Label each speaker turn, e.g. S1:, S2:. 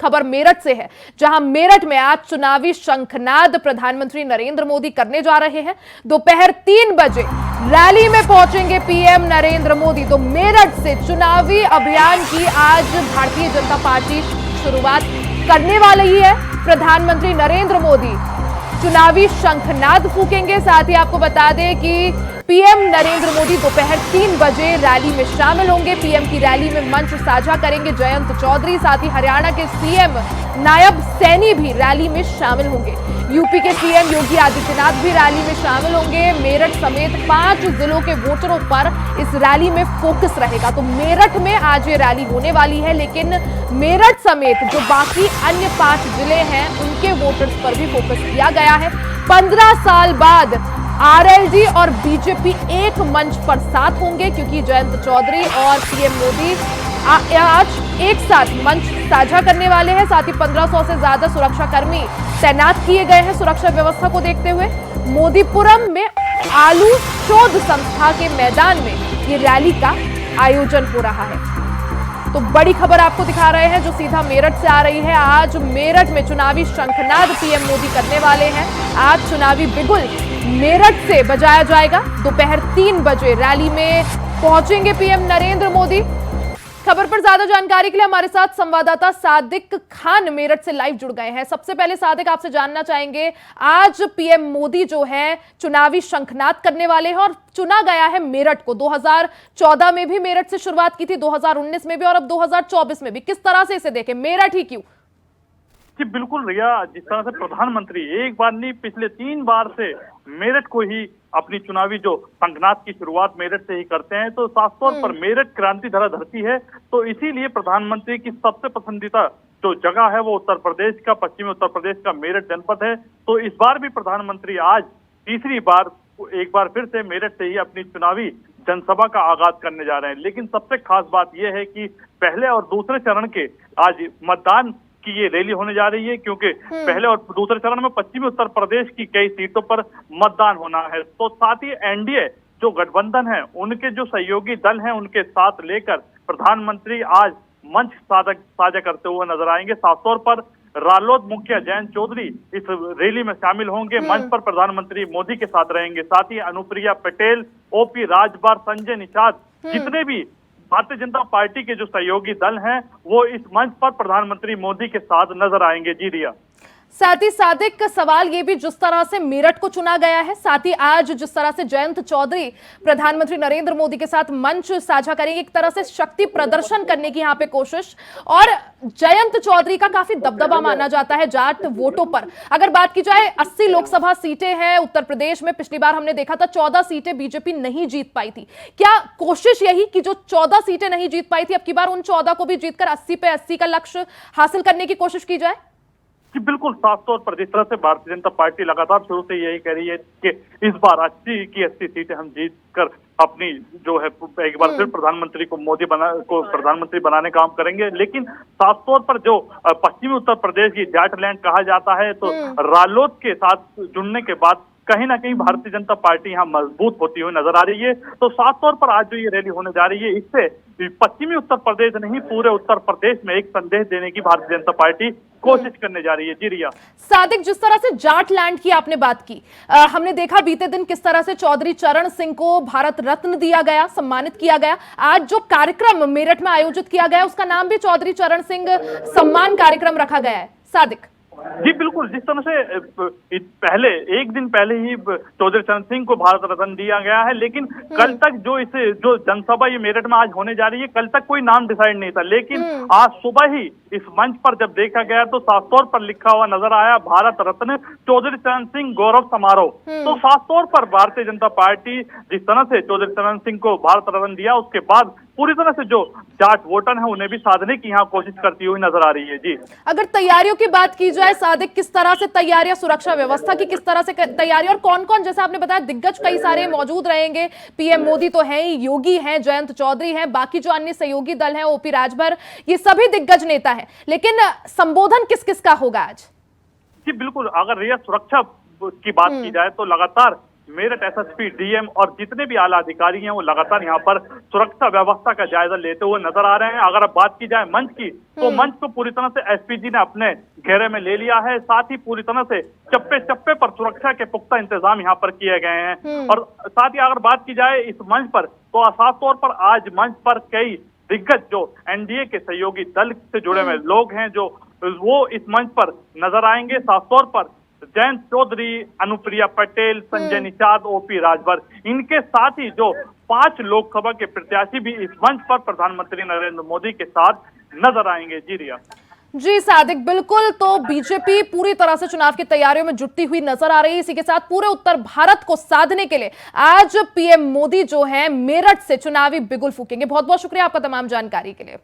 S1: खबर मेरठ से है, जहां मेरठ में आज चुनावी शंखनाद प्रधानमंत्री नरेंद्र मोदी करने जा रहे हैं। दोपहर 3 बजे रैली में पहुंचेंगे पीएम नरेंद्र मोदी। तो मेरठ से चुनावी अभियान की आज भारतीय जनता पार्टी शुरुआत करने वाली है। प्रधानमंत्री नरेंद्र मोदी चुनावी शंखनाद फूकेंगे। साथ ही आपको बता दें कि पीएम नरेंद्र मोदी दोपहर 3 बजे रैली में शामिल होंगे। पीएम की रैली में मंच साझा करेंगे जयंत चौधरी। साथ ही हरियाणा के सीएम नायब सैनी भी रैली में शामिल होंगे। यूपी के सीएम योगी आदित्यनाथ भी रैली में शामिल होंगे। मेरठ समेत 5 जिलों के वोटरों पर इस रैली में फोकस रहेगा। तो मेरठ में आज ये रैली होने वाली है, लेकिन मेरठ समेत जो बाकी अन्य 5 जिले हैं उनके वोटर्स पर भी फोकस किया गया है। 15 साल बाद आरएलडी और बीजेपी एक मंच पर साथ होंगे, क्योंकि जयंत चौधरी और पीएम मोदी आज एक साथ मंच साझा करने वाले हैं। साथ ही 1500 से ज्यादा सुरक्षाकर्मी तैनात किए गए हैं सुरक्षा व्यवस्था को देखते हुए। मोदीपुरम में आलू शोध संस्था के मैदान में ये रैली का आयोजन हो रहा है। तो बड़ी खबर आपको दिखा रहे हैं जो सीधा मेरठ से आ रही है। आज मेरठ में चुनावी शंखनाद पीएम मोदी करने वाले हैं। आज चुनावी बिगुल मेरठ से बजाया जाएगा। दोपहर 3 बजे रैली में पहुंचेंगे पीएम नरेंद्र मोदी। खबर पर ज्यादा जानकारी के लिए हमारे साथ संवाददाता सादिक खान मेरठ से लाइव जुड़ गए हैं। सबसे पहले सादिक, आपसे जानना चाहेंगे, आज पीएम मोदी जो है चुनावी शंखनाद करने वाले हैं और चुना गया है मेरठ को। 2014 में भी मेरठ से शुरुआत की थी, 2019 में भी और अब 2024 में भी। किस तरह से इसे देखें, मेरठ ही क्यों?
S2: जी बिल्कुल रिया, जिस तरह से प्रधानमंत्री एक बार नहीं पिछले 3 बार से मेरठ को ही अपनी चुनावी जो शंखनाद की शुरुआत मेरठ से ही करते हैं, तो साफ तौर पर मेरठ क्रांति धरा धरती है। तो इसीलिए प्रधानमंत्री की सबसे पसंदीदा जो जगह है वो उत्तर प्रदेश का, पश्चिमी उत्तर प्रदेश का मेरठ जनपद है। तो इस बार भी प्रधानमंत्री आज तीसरी बार एक बार फिर से मेरठ से ही अपनी चुनावी जनसभा का आगाज करने जा रहे हैं। लेकिन सबसे खास बात यह है कि पहले और दूसरे चरण के आज मतदान की ये रैली होने जा रही है, क्योंकि पहले और दूसरे चरण में पश्चिमी उत्तर प्रदेश की कई सीटों पर मतदान होना है। तो साथ ही एनडीए जो गठबंधन है उनके जो सहयोगी दल हैं उनके साथ लेकर प्रधानमंत्री आज मंच साझा करते हुए नजर आएंगे। साफ तौर पर रालोद मुखिया जयंत चौधरी इस रैली में शामिल होंगे। मंच पर प्रधानमंत्री मोदी के साथ रहेंगे। साथ ही अनुप्रिया पटेल, ओपी राजभर, संजय निषाद, जितने भी भारतीय जनता पार्टी के जो सहयोगी दल हैं वो इस मंच पर प्रधानमंत्री मोदी के साथ नजर आएंगे। जी रिया,
S1: साथ ही सादिक, सवाल ये भी, जिस तरह से मेरठ को चुना गया है, साथ ही आज जिस तरह से जयंत चौधरी प्रधानमंत्री नरेंद्र मोदी के साथ मंच साझा करेंगे, एक तरह से शक्ति प्रदर्शन करने की यहाँ पे कोशिश। और जयंत चौधरी का काफी दबदबा माना जाता है जाट वोटों पर। अगर बात की जाए, 80 लोकसभा सीटें हैं उत्तर प्रदेश में। पिछली बार हमने देखा था 14 सीटें बीजेपी नहीं जीत पाई थी। क्या कोशिश यही कि जो 14 सीटें नहीं जीत पाई थी, अब की बार उन 14 को भी जीतकर 80 पे 80 का लक्ष्य हासिल करने की कोशिश की जाए?
S2: कि बिल्कुल साफ तौर पर जिस तरह से भारतीय जनता पार्टी लगातार शुरू से यही कह रही है कि इस बार 80 की 80 सीटें हम जीत कर अपनी जो है एक बार फिर प्रधानमंत्री को प्रधानमंत्री बनाने का काम करेंगे। लेकिन साफ तौर पर जो पश्चिमी उत्तर प्रदेश की जाटलैंड कहा जाता है, तो रालोद के साथ जुड़ने के बाद कहीं ना कहीं भारतीय जनता पार्टी यहाँ मजबूत होती हुई नजर आ रही है। तो साफ तौर पर आज जो ये रैली होने जा रही है, इससे पश्चिमी उत्तर प्रदेश नहीं पूरे उत्तर प्रदेश में एक संदेश देने की भारतीय जनता पार्टी कोशिश करने जा रही है। जी रिया,
S1: सादिक, जिस तरह से जाटलैंड की आपने बात की, हमने देखा बीते दिन किस तरह से चौधरी चरण सिंह को भारत रत्न दिया गया, सम्मानित किया गया। आज जो कार्यक्रम मेरठ में आयोजित किया गया उसका नाम भी चौधरी चरण सिंह सम्मान कार्यक्रम रखा गया है। सादिक
S2: जी बिल्कुल, जिस तरह से पहले एक दिन पहले ही चौधरी चरण सिंह को भारत रत्न दिया गया है, लेकिन कल तक जो जनसभा ये मेरठ में आज होने जा रही है, कल तक कोई नाम डिसाइड नहीं था। लेकिन आज सुबह ही इस मंच पर जब देखा गया तो साफ तौर पर लिखा हुआ नजर आया, भारत रत्न चौधरी चरण सिंह गौरव समारोह। तो साफ तौर पर भारतीय जनता पार्टी जिस तरह से चौधरी चरण सिंह को भारत रत्न दिया, उसके बाद पूरी तरह से जो जाट वोटर है उन्हें भी साधने की यहाँ कोशिश करती हुई नजर आ रही है। जी, अगर
S1: तैयारियों की बात की जाए सादिक, किस तरह से तैयारियां, सुरक्षा व्यवस्था की किस तरह से तैयारी, और कौन कौन, जैसे आपने बताया दिग्गज कई सारे मौजूद रहेंगे। पीएम मोदी तो है ही, योगी हैं, जयंत चौधरी हैं, बाकी जो अन्य सहयोगी दल हैं, ओपी राजभर, ये सभी दिग्गज नेता हैं। लेकिन संबोधन किस किस का होगा आज?
S2: जी बिल्कुल, अगर यह सुरक्षा की बात की जाए तो लगातार मेरठ एसएसपी, डीएम और जितने भी आला अधिकारी हैं वो लगातार यहाँ पर सुरक्षा व्यवस्था का जायजा लेते हुए नजर आ रहे हैं। अगर अब बात की जाए मंच की, तो मंच को पूरी तरह से एसपीजी ने अपने घेरे में ले लिया है। साथ ही पूरी तरह से चप्पे चप्पे पर सुरक्षा के पुख्ता इंतजाम यहाँ पर किए गए हैं। और साथ ही अगर बात की जाए इस मंच पर, तो साफ तौर पर आज मंच पर कई दिग्गज जो एनडीए के सहयोगी दल से जुड़े हुए लोग हैं, जो वो इस मंच पर नजर आएंगे। साफ तौर पर जयंत चौधरी, अनुप्रिया पटेल, संजय निषाद, ओपी राजभर, इनके साथ ही जो 5 लोकसभा के प्रत्याशी भी इस मंच पर प्रधानमंत्री नरेंद्र मोदी के साथ नजर आएंगे। जी रिया।
S1: जी सादिक, बिल्कुल। तो बीजेपी पूरी तरह से चुनाव की तैयारियों में जुटती हुई नजर आ रही है। इसी के साथ पूरे उत्तर भारत को साधने के लिए आज पीएम मोदी जो है मेरठ से चुनावी बिगुल फूकेंगे। बहुत बहुत शुक्रिया आपका तमाम जानकारी के लिए।